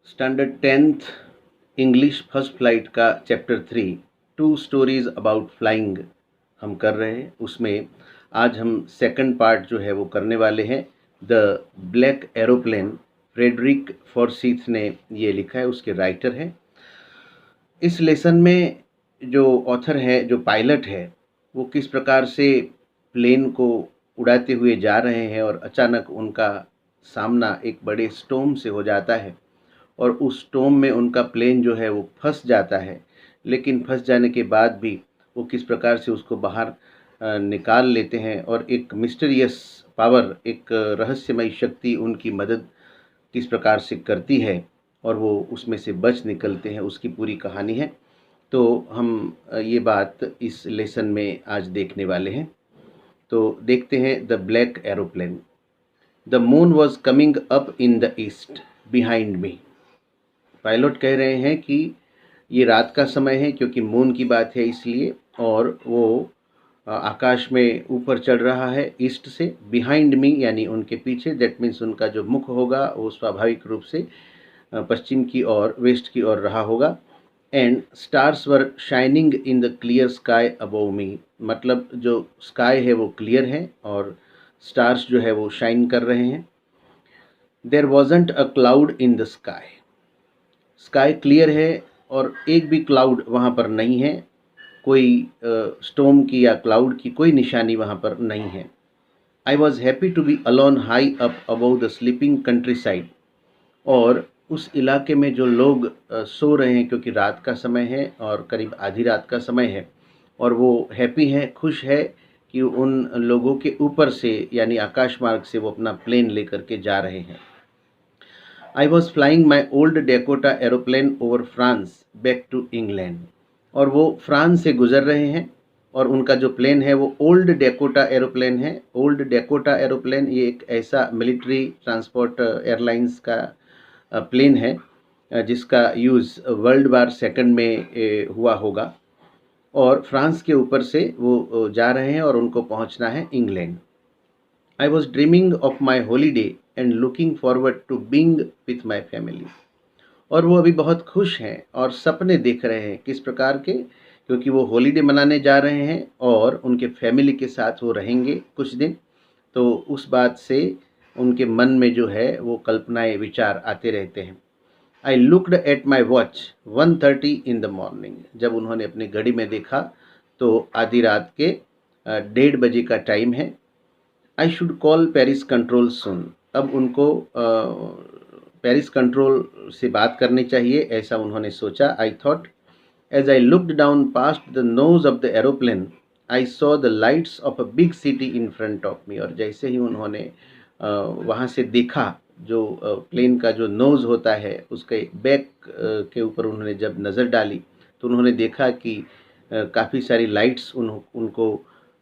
Standard 10th English first flight का chapter 3 two stories about flying हम कर रहे हैं। उसमें आज हम सेकंड पार्ट जो है वो करने वाले हैं। द ब्लैक एरोप्लेन, फ्रेडरिक फॉर्सीथ ने ये लिखा है, उसके राइटर हैं। इस लेसन में जो ऑथर है, जो पायलट है, वो किस प्रकार से प्लेन को उड़ाते हुए जा रहे हैं और अचानक उनका सामना एक बड़े स्टॉर्म से हो जाता है और उस स्टॉर्म में उनका प्लेन जो है वो फंस जाता है। लेकिन फंस जाने के बाद भी वो किस प्रकार से उसको बाहर निकाल लेते हैं और एक मिस्टीरियस पावर, एक रहस्यमयी शक्ति उनकी मदद किस प्रकार से करती है और वो उसमें से बच निकलते हैं, उसकी पूरी कहानी है। तो हम ये बात इस लेसन में आज देखने वाले हैं। तो देखते हैं the black aeroplane. The moon was coming up in the east behind me. Pilot कह रहे हैं कि ये रात का समय है क्योंकि मून की बात है इसलिए, और वो आकाश में ऊपर चढ़ रहा है ईस्ट से। बिहाइंड मी यानी उनके पीछे, दैट मीन्स उनका जो मुख होगा वो स्वाभाविक रूप से पश्चिम की ओर, वेस्ट की ओर रहा होगा। And stars were shining in the clear sky above मी, मतलब जो स्काई है वो क्लियर है और स्टार्स जो है वो शाइन कर रहे हैं। There wasn't a cloud in the sky, sky clear है और एक भी क्लाउड वहाँ पर नहीं है, कोई स्टॉर्म की या क्लाउड की कोई निशानी वहाँ पर नहीं है। I was happy to be alone high up above the sleeping countryside, और उस इलाके में जो लोग सो रहे हैं, क्योंकि रात का समय है और करीब आधी रात का समय है, और वो हैप्पी हैं, खुश है कि उन लोगों के ऊपर से यानी आकाश मार्ग से वो अपना प्लेन लेकर के जा रहे हैं। I was flying my old Dakota aeroplane over France back to England, और वो फ्रांस से गुजर रहे हैं और उनका जो प्लेन है वो ओल्ड डेकोटा एरोप्लेन है। ओल्ड डेकोटा एरोप्लेन ये एक ऐसा मिलिट्री ट्रांसपोर्ट एयरलाइंस का प्लेन है जिसका यूज़ वर्ल्ड वार सेकंड में हुआ होगा, और फ्रांस के ऊपर से वो जा रहे हैं और उनको पहुंचना है England. I was dreaming of my holiday and looking forward to being with my family, और वो अभी बहुत खुश हैं और सपने देख रहे हैं। किस प्रकार के? क्योंकि वो हॉलीडे मनाने जा रहे हैं और उनके फैमिली के साथ वो रहेंगे कुछ दिन। तो उस बात से उनके मन में जो है वो कल्पनाएं, विचार आते रहते हैं। I looked at my watch 1:30 in the morning, जब उन्होंने अपनी घड़ी में देखा तो आधी रात के 1:30 का टाइम है। I should call Paris control सुन, अब उनको पेरिस कंट्रोल से बात करनी चाहिए, ऐसा उन्होंने सोचा। I thought as I looked down past the nose of the aeroplane I saw the lights of a big city in front of me, और जैसे ही उन्होंने वहाँ से देखा, जो प्लेन का जो नोज़ होता है उसके बैक के ऊपर उन्होंने जब नज़र डाली तो उन्होंने देखा कि काफ़ी सारी लाइट्स उनको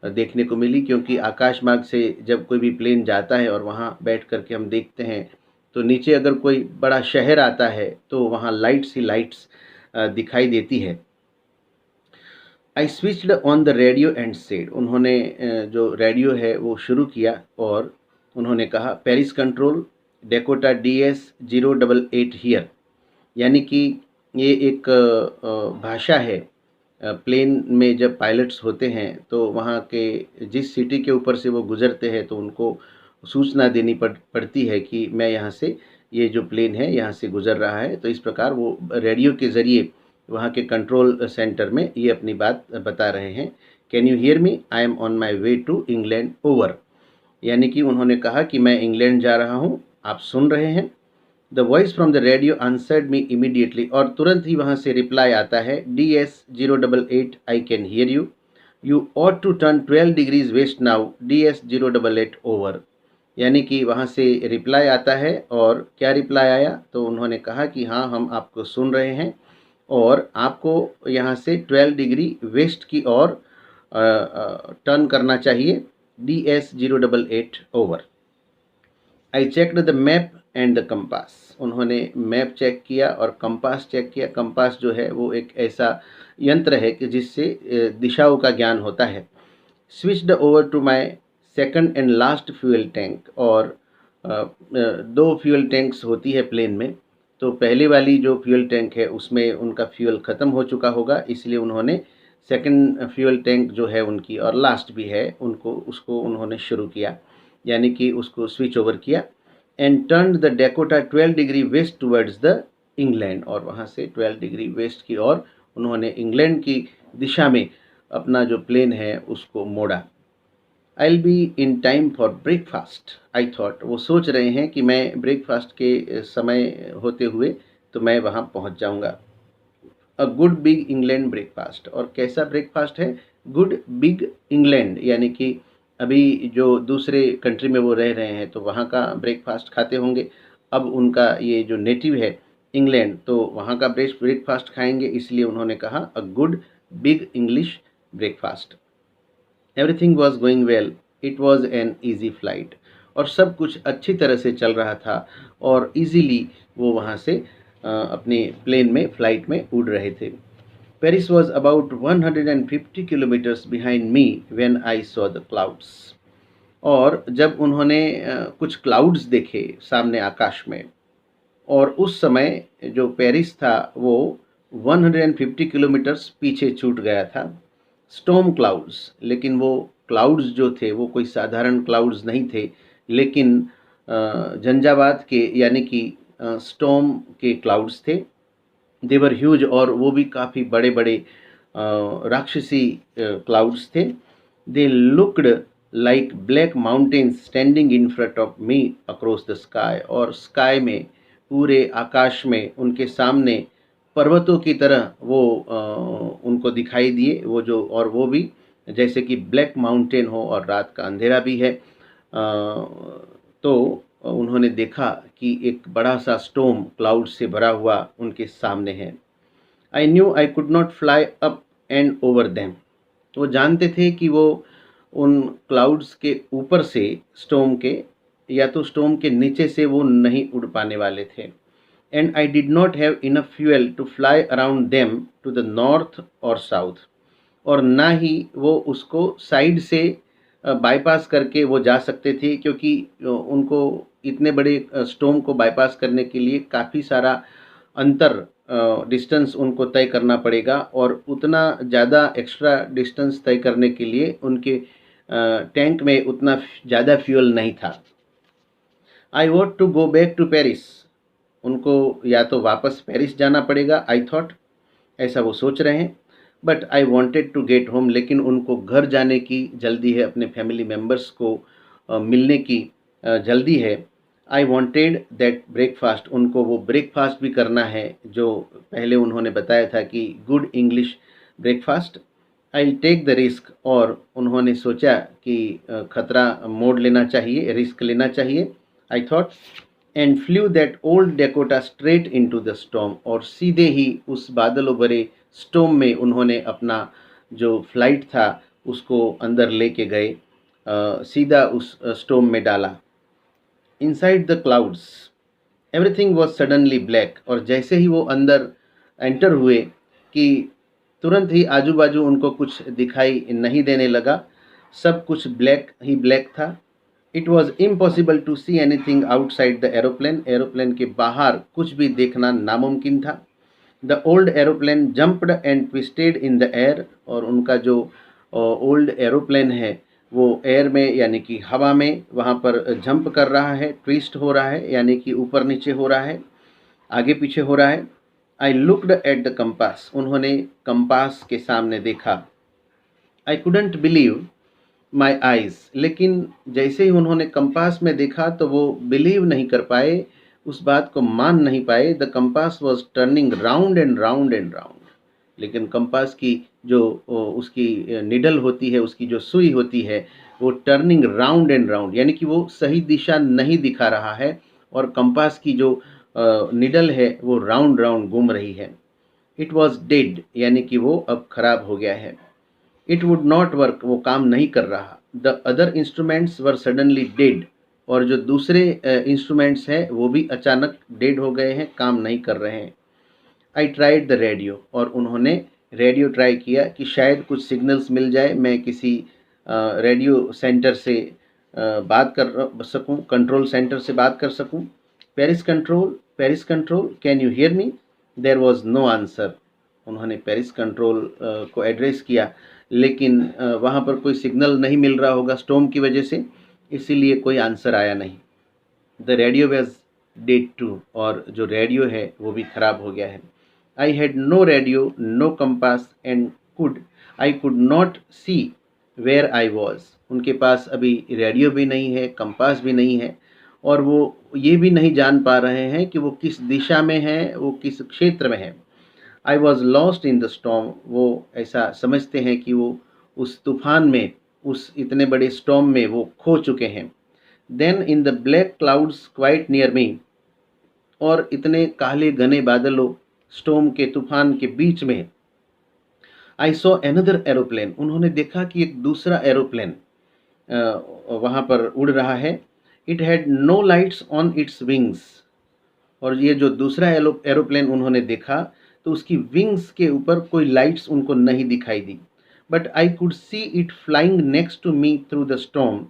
देखने को मिली। क्योंकि आकाश मार्ग से जब कोई भी प्लेन जाता है और वहाँ बैठ कर के हम देखते हैं तो नीचे अगर कोई बड़ा शहर आता है तो वहाँ लाइट्स ही लाइट्स दिखाई देती है। I switched on the radio and said, उन्होंने जो रेडियो है वो शुरू किया और उन्होंने कहा, Paris control Dakota DS-088 here, यानी कि ये एक भाषा है। प्लेन में जब पायलट्स होते हैं तो वहाँ के जिस सिटी के ऊपर से वो गुजरते हैं तो उनको सूचना देनी पड़ती है कि मैं यहाँ से, ये जो प्लेन है यहाँ से गुजर रहा है। तो इस प्रकार वो रेडियो के ज़रिए वहाँ के कंट्रोल सेंटर में ये अपनी बात बता रहे हैं। Can you hear me, I am on my way to England over, यानी कि उन्होंने कहा कि मैं इंग्लैंड जा रहा हूँ, आप सुन रहे हैं। The voice from the radio answered me immediately, और तुरंत ही वहाँ से रिप्लाई आता है, DS-088 I can hear you, you ought to turn 12 degrees west now, DS-088 over, यानी कि वहाँ से रिप्लाई आता है। और क्या रिप्लाई आया? तो उन्होंने कहा कि हाँ, हम आपको सुन रहे हैं और आपको यहाँ से 12 डिग्री वेस्ट की ओर टर्न करना चाहिए, DS-088 over. I checked the map and the compass, उन्होंने मैप चेक किया और कंपास चेक किया। कंपास जो है वो एक ऐसा यंत्र है कि जिससे दिशाओं का ज्ञान होता है। Switched over to my second and last fuel tank, और 2 फ्यूल टैंक्स होती है प्लेन में, तो पहले वाली जो फ्यूल टैंक है उसमें उनका फ्यूल ख़त्म हो चुका होगा, इसलिए उन्होंने सेकंड फ्यूल टैंक जो है उनकी और लास्ट भी है उसको उन्होंने शुरू किया, यानी कि उसको स्विच ओवर किया। And turn the Dakota 12 degree west towards the England, और वहाँ से 12 डिग्री वेस्ट की ओर उन्होंने इंग्लैंड की दिशा में अपना जो प्लेन है उसको मोड़ा। I will be in time for breakfast I thought, वो सोच रहे हैं कि मैं ब्रेकफास्ट के समय होते हुए तो मैं वहाँ पहुँच जाऊँगा। A good big England breakfast, और कैसा ब्रेकफास्ट है? गुड बिग इंग्लैंड, यानी कि अभी जो दूसरे कंट्री में वो रह रहे हैं तो वहाँ का ब्रेकफास्ट खाते होंगे। अब उनका ये जो नेटिव है इंग्लैंड, तो वहाँ का ब्रेकफास्ट खाएंगे, इसलिए उन्होंने कहा a good big English breakfast. Everything was going well, it was an easy flight, और सब कुछ अच्छी तरह से चल रहा था और इजीली वो वहाँ से अपने प्लेन में फ्लाइट में उड़ रहे थे। Paris was about 150 kilometres behind me when I saw the clouds, और जब उन्होंने कुछ क्लाउड्स देखे सामने आकाश में, और उस समय जो पेरिस था वो 150 किलोमीटर्स पीछे छूट गया था। स्टॉर्म क्लाउड्स, लेकिन वो क्लाउड्स जो थे वो कोई साधारण क्लाउड्स नहीं थे, लेकिन झंझावात के यानी कि स्टॉर्म के क्लाउड्स थे। दे वर ह्यूज, और वो भी काफ़ी बड़े बड़े राक्षसी क्लाउड्स थे। They looked like black mountains standing in front of me across the sky, और स्काई में पूरे आकाश में उनके सामने पर्वतों की तरह वो उनको दिखाई दिए, वो जो, और वो भी जैसे कि ब्लैक माउंटेन हो और रात का अंधेरा भी है। तो उन्होंने देखा कि एक बड़ा सा स्टॉर्म क्लाउड से भरा हुआ उनके सामने है। I knew I could not fly up and over them, वो जानते थे कि वो उन क्लाउड्स के ऊपर से स्टॉर्म के, या तो स्टॉर्म के नीचे से वो नहीं उड़ पाने वाले थे। And I did not have enough fuel to fly around them to the north or south, और ना ही वो उसको साइड से बाईपास करके वो जा सकते थे, क्योंकि उनको इतने बड़े स्टॉर्म को बाईपास करने के लिए काफ़ी सारा अंतर डिस्टेंस उनको तय करना पड़ेगा, और उतना ज़्यादा एक्स्ट्रा डिस्टेंस तय करने के लिए उनके टैंक में उतना ज़्यादा फ्यूल नहीं था। I want to go back to Paris, उनको या तो वापस पेरिस जाना पड़ेगा, आई थॉट, ऐसा वो सोच रहे हैं। But I wanted to get home, लेकिन उनको घर जाने की जल्दी है, अपने फैमिली मेम्बर्स को मिलने की जल्दी है। आई वॉन्टेड दैट ब्रेकफास्ट, उनको वो ब्रेकफास्ट भी करना है जो पहले उन्होंने बताया था कि good English breakfast. I take the risk, और उन्होंने सोचा कि खतरा मोड़ लेना चाहिए, रिस्क लेना चाहिए। I thought, and flu that old Dakota straight into the storm, और सीधे ही उस बादलों भरे स्टॉर्म में उन्होंने अपना जो फ्लाइट था उसको अंदर लेके गए, सीधा उस स्टॉर्म में डाला। Inside the clouds everything was suddenly black, और जैसे ही वो अंदर एंटर हुए कि तुरंत ही आजू बाजू उनको कुछ दिखाई नहीं देने लगा, सब कुछ ब्लैक ही ब्लैक था। It was impossible to see anything outside the aeroplane, aeroplane के बाहर कुछ भी देखना नामुमकिन था। The old aeroplane jumped and twisted in the air, और उनका जो ओल्ड एरोप्लेन है वो एयर में यानी कि हवा में वहाँ पर जंप कर रहा है, ट्विस्ट हो रहा है, यानी कि ऊपर नीचे हो रहा है, आगे पीछे हो रहा है। I looked at the compass, उन्होंने कंपास के सामने देखा। I couldn't believe my eyes, लेकिन जैसे ही उन्होंने कंपास में देखा तो वो बिलीव नहीं कर पाए, उस बात को मान नहीं पाए। The compass was turning round and round and round, लेकिन कंपास की जो उसकी निडल होती है, उसकी जो सुई होती है, वो टर्निंग राउंड एंड राउंड, यानी कि वो सही दिशा नहीं दिखा रहा है, और कंपास की जो निडल है वो राउंड राउंड घूम रही है। इट वॉज डेड, यानी कि वो अब खराब हो गया है। इट वुड नॉट वर्क, वो काम नहीं कर रहा। The other instruments were suddenly dead, और जो दूसरे इंस्ट्रूमेंट्स हैं वो भी अचानक डेड हो गए हैं, काम नहीं कर रहे हैं। आई ट्राइड द रेडियो, और उन्होंने रेडियो ट्राई किया कि शायद कुछ सिग्नल्स मिल जाए, मैं किसी रेडियो सेंटर से बात कर सकूं, कंट्रोल सेंटर से बात कर सकूं। Paris control, can you hear me? There was no answer. उन्होंने पेरिस कंट्रोल को एड्रेस किया, लेकिन वहाँ पर कोई सिग्नल नहीं मिल रहा होगा स्टॉर्म की वजह से, इसीलिए कोई आंसर आया नहीं। The radio was dead too, और जो रेडियो है वो भी ख़राब हो गया है। I had no radio, no compass and I could not see where I was. उनके पास अभी रेडियो भी नहीं है, कंपास भी नहीं है, और वो ये भी नहीं जान पा रहे हैं कि वो किस दिशा में है, वो किस क्षेत्र में है। I was lost in the storm, वो ऐसा समझते हैं कि वो उस तूफान में, उस इतने बड़े स्टॉर्म में वो खो चुके हैं। Then in the black clouds quite near me, और इतने काले घने बादलों, स्टॉर्म के तूफान के बीच में, आई सॉ अनदर एरोप्लेन, उन्होंने देखा कि एक दूसरा एरोप्लेन वहाँ पर उड़ रहा है। It had no lights on its wings, और ये जो दूसरा एरोप्लेन उन्होंने देखा तो उसकी विंग्स के ऊपर कोई लाइट्स उनको नहीं दिखाई दी। But I could see it flying next to me through the storm,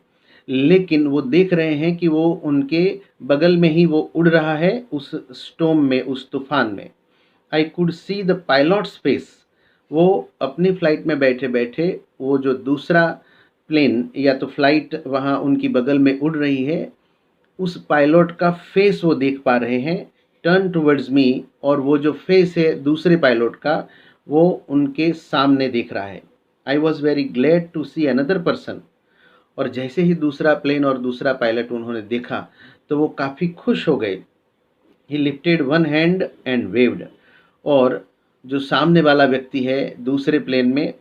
लेकिन वो देख रहे हैं कि वो उनके बगल में ही वो उड़ रहा है उस स्टॉर्म में, उस तूफान में। आई could see the pilots face, वो अपनी फ़्लाइट में बैठे बैठे वो जो दूसरा प्लेन या तो फ्लाइट वहाँ उनकी बगल में उड़ रही है, उस पायलट का फेस वो देख पा रहे हैं टर्न टुवर्ड्स मी, और वो जो फेस है दूसरे पायलट का वो उनके सामने देख रहा है। I was very glad to see another person, और जैसे ही दूसरा प्लेन और दूसरा पायलट उन्होंने देखा तो वो काफ़ी खुश हो गए। ही lifted one hand and waived, और जो सामने वाला व्यक्ति है दूसरे प्लेन में,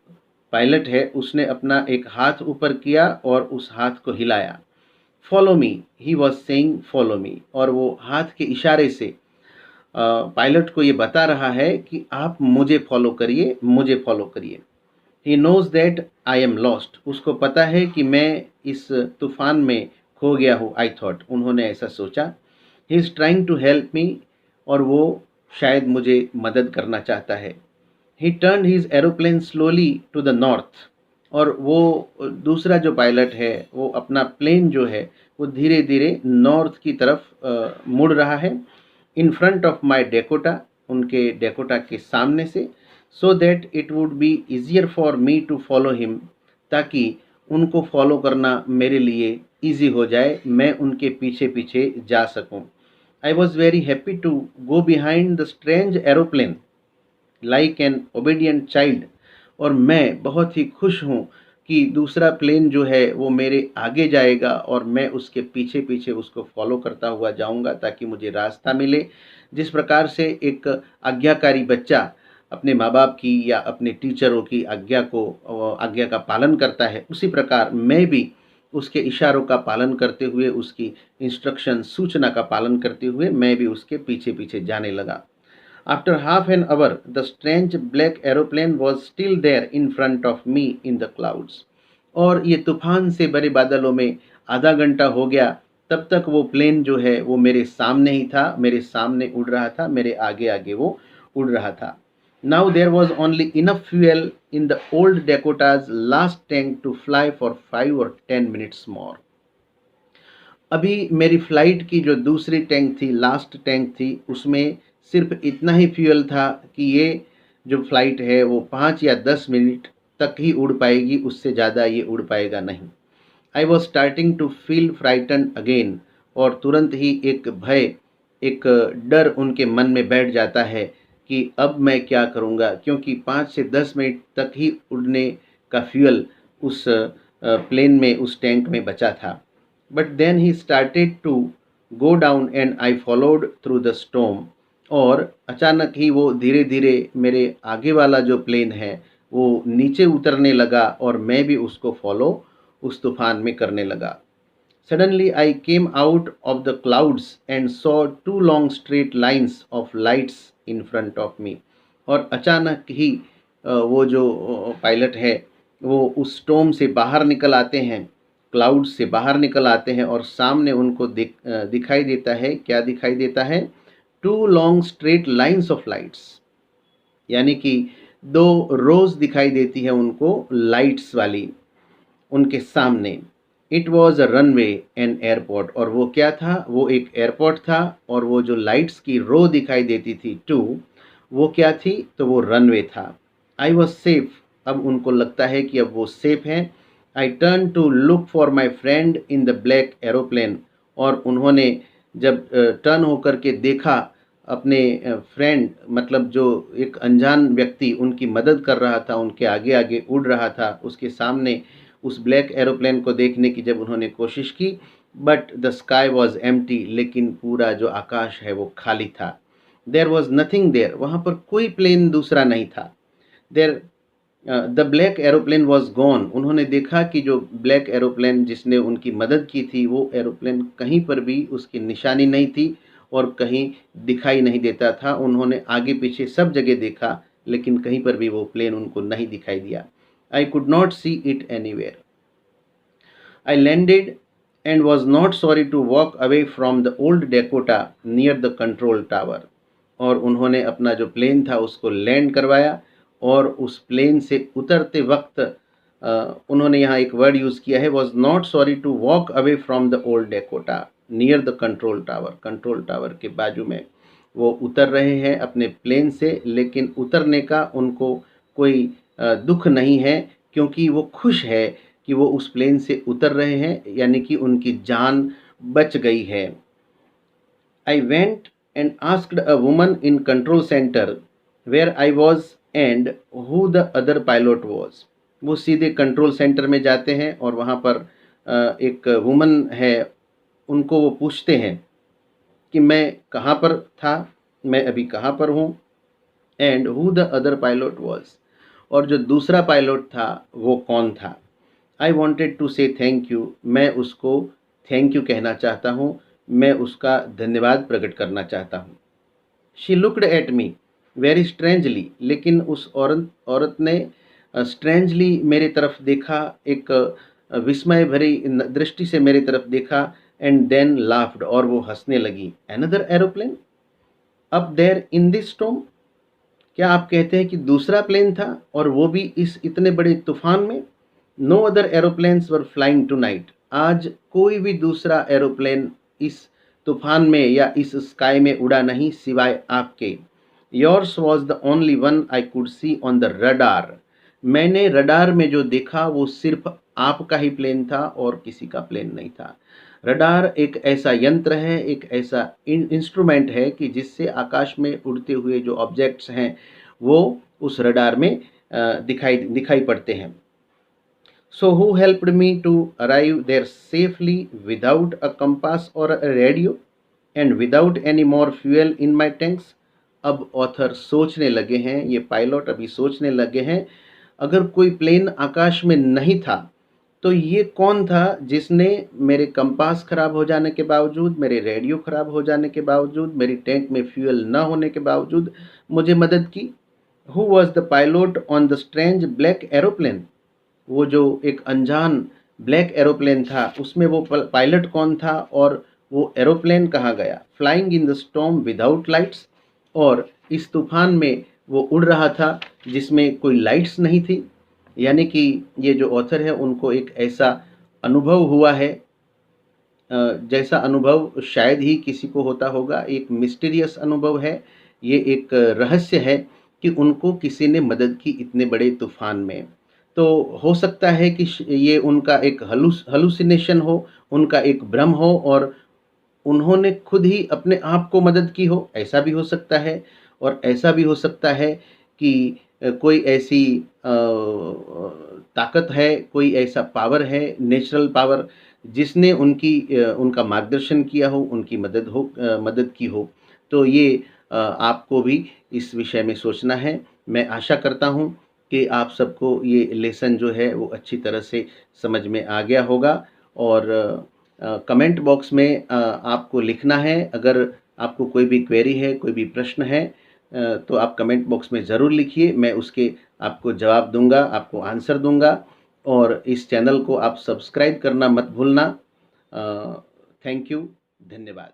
पायलट है, उसने अपना एक हाथ ऊपर किया और उस हाथ को हिलाया। Follow me, he was saying follow me, और वो हाथ के इशारे से पायलट को ये बता रहा है कि आप मुझे फॉलो करिए, मुझे फॉलो करिए। He knows that I am lost, उसको पता है कि मैं इस तूफान में खो गया हूँ। आई थॉट, उन्होंने ऐसा सोचा। He is trying to help me, और वो शायद मुझे मदद करना चाहता है। He turn his aeroplane slowly to the north, और वो दूसरा जो पायलट है वो अपना प्लेन जो है वो धीरे धीरे नॉर्थ की तरफ मुड़ रहा है। In front of my Dakota, उनके डेकोटा के सामने से, so that it would be easier for me to follow him, ताकि उनको फॉलो करना मेरे लिए ईजी हो जाए, मैं उनके पीछे पीछे जा सकूं। I was very happy to go behind the strange aeroplane like an obedient child, और मैं बहुत ही खुश हूँ कि दूसरा प्लेन जो है वो मेरे आगे जाएगा और मैं उसके पीछे पीछे उसको फॉलो करता हुआ जाऊंगा ताकि मुझे रास्ता मिले। जिस प्रकार से एक आज्ञाकारी बच्चा अपने माँ बाप की या अपने टीचरों की आज्ञा का पालन करता है, उसी प्रकार मैं भी उसके इशारों का पालन करते हुए, उसकी इंस्ट्रक्शन, सूचना का पालन करते हुए मैं भी उसके पीछे पीछे जाने लगा। After half an hour, the strange black aeroplane was still there in front of me in the clouds. और ये तूफान से भरे बादलों में आधा घंटा हो गया, तब तक वो प्लेन जो है वो मेरे सामने ही था, मेरे सामने उड़ रहा था, मेरे आगे आगे वो उड़ रहा था। Now there was only enough fuel in the old Dakota's last tank to fly for 5 or 10 minutes more. अभी मेरी फ़्लाइट की जो दूसरी टैंक थी, लास्ट टैंक थी, उसमें सिर्फ इतना ही फ्यूल था कि ये जो फ़्लाइट है वो 5 या 10 मिनट तक ही उड़ पाएगी, उससे ज़्यादा ये उड़ पाएगा नहीं। I was starting to feel frightened again, और तुरंत ही एक भय, एक डर उनके मन में बैठ जाता है कि अब मैं क्या करूँगा, क्योंकि 5 से 10 मिनट तक ही उड़ने का फ्यूल उस प्लेन में, उस टैंक में बचा था। But then he started to go down and I followed through the storm, और अचानक ही वो धीरे धीरे मेरे आगे वाला जो प्लेन है वो नीचे उतरने लगा और मैं भी उसको फॉलो उस तूफान में करने लगा। Suddenly I came out of the clouds and saw 2 long straight lines of lights in front of me, और अचानक ही वो जो पायलट है वो उस स्टॉर्म से बाहर निकल आते हैं, क्लाउड से बाहर निकल आते हैं, और सामने उनको दिखाई देता है, क्या दिखाई देता है? 2 long straight lines of lights, यानी कि 2 रोज दिखाई देती है उनको लाइट्स वाली उनके सामने। It was a runway an airport, और वो क्या था, वो एक एयरपोर्ट था, और वो जो लाइट्स की रो दिखाई देती थी टू, वो क्या थी, तो वो रनवे था। आई वॉज सेफ, अब उनको लगता है कि अब वो सेफ हैं। I turn to look for my friend in the black aeroplane, और उन्होंने जब टर्न होकर के देखा अपने फ्रेंड, मतलब जो एक अनजान व्यक्ति उनकी मदद कर रहा था, उनके आगे आगे उड़ रहा था, उसके सामने उस ब्लैक एरोप्लेन को देखने की जब उन्होंने कोशिश की, but the sky was empty, लेकिन पूरा जो आकाश है वो खाली था। देयर वॉज नथिंग देयर, वहाँ पर कोई प्लेन दूसरा नहीं था। There the black aeroplane was gone, उन्होंने देखा कि जो ब्लैक एरोप्लेन जिसने उनकी मदद की थी, वो एरोप्लेन कहीं पर भी उसकी निशानी नहीं थी और कहीं दिखाई नहीं देता था। उन्होंने आगे पीछे सब जगह देखा, लेकिन कहीं पर भी वो प्लेन उनको नहीं दिखाई दिया। I could not see it anywhere. I landed and was not sorry to walk away from the old Dakota near the control tower, और उन्होंने अपना जो प्लेन था उसको लैंड करवाया, और उस प्लेन से उतरते वक्त उन्होंने यहाँ एक वर्ड यूज़ किया है, was not sorry to walk away from the old Dakota near the control tower. Control tower के बाजू में वो उतर रहे हैं अपने प्लेन से, लेकिन उतरने का उनको कोई दुख नहीं है, क्योंकि वो खुश है कि वो उस प्लेन से उतर रहे हैं, यानी कि उनकी जान बच गई है। I went and asked a woman in control center where I was and who the other pilot was. वो सीधे कंट्रोल सेंटर में जाते हैं और वहाँ पर एक वुमन है, उनको वो पूछते हैं कि मैं कहाँ पर था, मैं अभी कहाँ पर हूँ, and who the other pilot was, और जो दूसरा पायलट था वो कौन था। आई वॉन्टेड टू से थैंक यू, मैं उसको थैंक यू कहना चाहता हूँ, मैं उसका धन्यवाद प्रकट करना चाहता हूँ। She looked at me very strangely, लेकिन उस औरत ने स्ट्रेंजली मेरे तरफ देखा, एक विस्मय भरी दृष्टि से मेरे तरफ देखा, एंड देन लाफ्ड, और वो हंसने लगी। Another aeroplane up there in this storm, क्या आप कहते हैं कि दूसरा प्लेन था, और वो भी इस इतने बड़े तूफान में। No other aeroplanes were flying tonight, आज कोई भी दूसरा एरोप्लेन इस तूफान में या इस स्काई में उड़ा नहीं सिवाय आपके। Yours was the only one I could C on the radar, मैंने रडार में जो देखा वो सिर्फ आपका ही प्लेन था और किसी का प्लेन नहीं था। रडार एक ऐसा यंत्र है, एक ऐसा इंस्ट्रूमेंट है कि जिससे आकाश में उड़ते हुए जो ऑब्जेक्ट्स हैं वो उस रडार में दिखाई पड़ते हैं। So who helped me to arrive there safely without a compass और a radio and without any more fuel in my tanks. अब ऑथर सोचने लगे हैं, ये पायलट अभी सोचने लगे हैं, अगर कोई प्लेन आकाश में नहीं था तो ये कौन था जिसने मेरे कंपास खराब हो जाने के बावजूद, मेरे रेडियो खराब हो जाने के बावजूद, मेरी टैंक में फ्यूल न होने के बावजूद मुझे मदद की। Who was the pilot on the strange black aeroplane, वो जो एक अनजान ब्लैक एरोप्लेन था उसमें वो पायलट कौन था, और वो एरोप्लेन कहाँ गया। Flying in the storm without lights, और इस तूफान में वो उड़ रहा था जिसमें कोई लाइट्स नहीं थी। यानी कि ये जो ऑथर है उनको एक ऐसा अनुभव हुआ है, जैसा अनुभव शायद ही किसी को होता होगा, एक मिस्टीरियस अनुभव है, ये एक रहस्य है कि उनको किसी ने मदद की इतने बड़े तूफान में। तो हो सकता है कि ये उनका एक हलुसिनेशन हो, उनका एक भ्रम हो, और उन्होंने खुद ही अपने आप को मदद की हो, ऐसा भी हो सकता है। और ऐसा भी हो सकता है कि कोई ऐसी ताकत है, कोई ऐसा पावर है, नेचुरल पावर, जिसने उनका मार्गदर्शन किया हो, उनकी मदद की हो। तो ये आपको भी इस विषय में सोचना है। मैं आशा करता हूँ कि आप सबको ये लेसन जो है वो अच्छी तरह से समझ में आ गया होगा, और कमेंट बॉक्स में आपको लिखना है। अगर आपको कोई भी क्वेरी है, कोई भी प्रश्न है, तो आप कमेंट बॉक्स में ज़रूर लिखिए, मैं उसके आपको जवाब दूंगा, आपको आंसर दूंगा। और इस चैनल को आप सब्सक्राइब करना मत भूलना। थैंक यू, धन्यवाद।